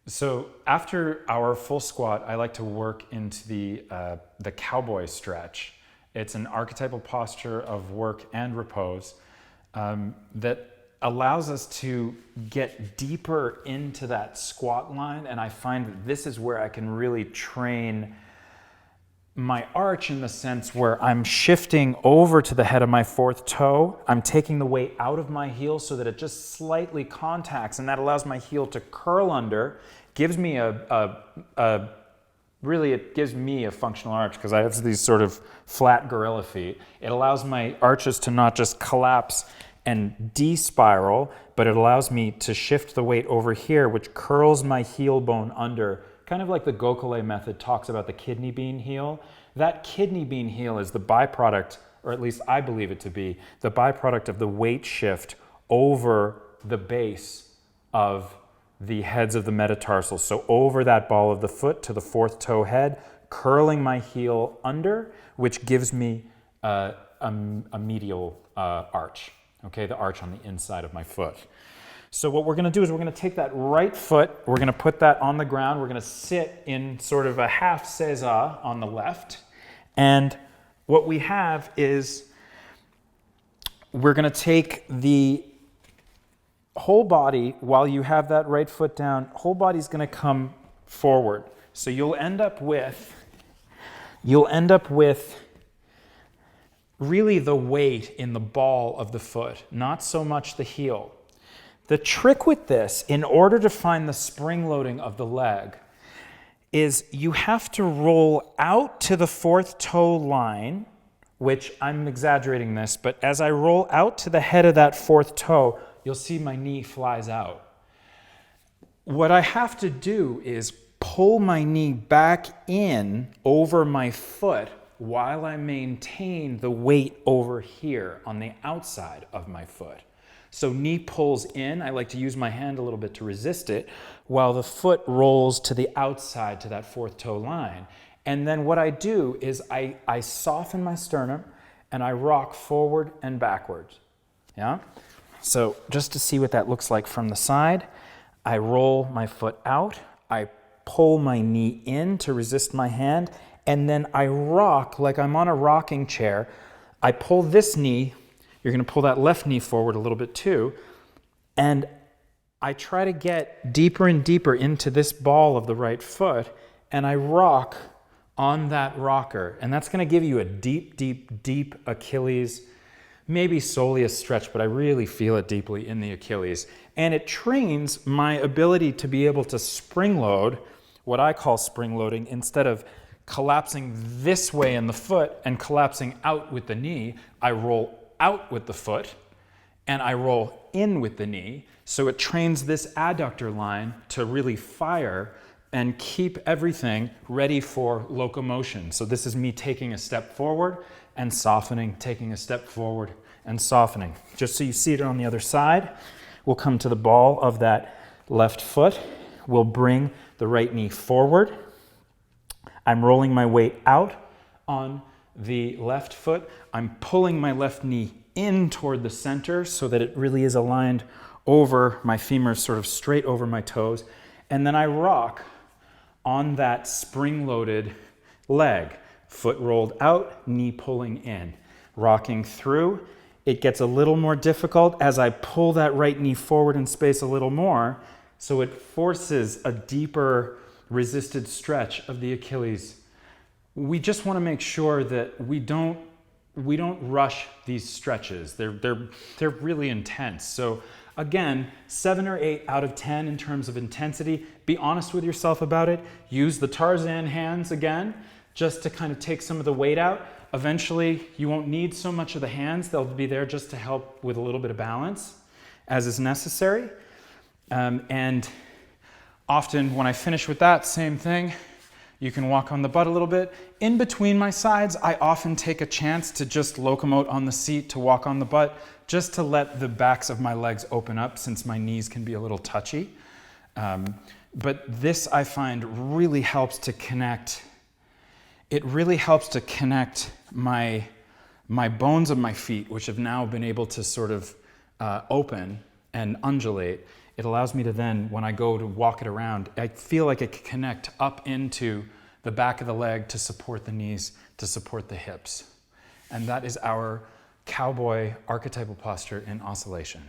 So after our full squat, I like to work into the cowboy stretch. It's an archetypal posture of work and repose that allows us to get deeper into that squat line. And I find that this is where I can really train my arch in the sense where I'm shifting over to the head of my fourth toe. I'm taking the weight out of my heel so that it just slightly contacts, and that allows my heel to curl under, gives me really it gives me a functional arch because I have these sort of flat gorilla feet. It allows my arches to not just collapse and de-spiral, but it allows me to shift the weight over here, which curls my heel bone under, kind of like the Gokule method talks about the kidney bean heel. That kidney bean heel is the byproduct, or at least I believe it to be, the byproduct of the weight shift over the base of the heads of the metatarsals. So over that ball of the foot to the fourth toe head, curling my heel under, which gives me a medial arch, okay, the arch on the inside of my foot. So what we're going to do is we're going to take that right foot, we're going to put that on the ground, we're going to sit in sort of a half seiza on the left, and what we have is we're going to take the whole body, while you have that right foot down, whole body's going to come forward. So you'll end up with really the weight in the ball of the foot, not so much the heel. The trick with this, in order to find the spring loading of the leg, is you have to roll out to the fourth toe line, which I'm exaggerating this, but as I roll out to the head of that fourth toe, you'll see my knee flies out. What I have to do is pull my knee back in over my foot while I maintain the weight over here on the outside of my foot. So knee pulls in, I like to use my hand a little bit to resist it, while the foot rolls to the outside to that fourth toe line. And then what I do is I soften my sternum and I rock forward and backwards. Yeah? So just to see what that looks like from the side, I roll my foot out, I pull my knee in to resist my hand, and then I rock like I'm on a rocking chair. I pull this knee, you're going to pull that left knee forward a little bit too, and I try to get deeper and deeper into this ball of the right foot, and I rock on that rocker. And that's going to give you a deep, deep, deep Achilles, maybe soleus stretch, but I really feel it deeply in the Achilles. And it trains my ability to be able to spring load, what I call spring loading, instead of collapsing this way in the foot and collapsing out with the knee, I roll out with the foot and I roll in with the knee. So it trains this adductor line to really fire and keep everything ready for locomotion. So this is me taking a step forward and softening, taking a step forward and softening. Just so you see it on the other side, we'll come to the ball of that left foot. We'll bring the right knee forward. I'm rolling my weight out on the left foot. I'm pulling my left knee in toward the center so that it really is aligned over my femurs, sort of straight over my toes. And then I rock on that spring-loaded leg. Foot rolled out, knee pulling in. Rocking through. It gets a little more difficult as I pull that right knee forward in space a little more, so it forces a deeper resisted stretch of the Achilles. We just want to make sure that we don't rush these stretches. They're really intense. So again, 7 or 8 out of 10 in terms of intensity. Be honest with yourself about it. Use the Tarzan hands again, just to kind of take some of the weight out. Eventually, you won't need so much of the hands. They'll be there just to help with a little bit of balance as is necessary. And often when I finish with that, same thing. You can walk on the butt a little bit. In between my sides, I often take a chance to just locomote on the seat to walk on the butt, just to let the backs of my legs open up since my knees can be a little touchy. But this, I find, really helps to connect. It really helps to connect my bones of my feet, which have now been able to sort of open and undulate. it allows me to then, when I go to walk it around, I feel like it can connect up into the back of the leg to support the knees, to support the hips. And that is our cowboy archetypal posture in oscillation.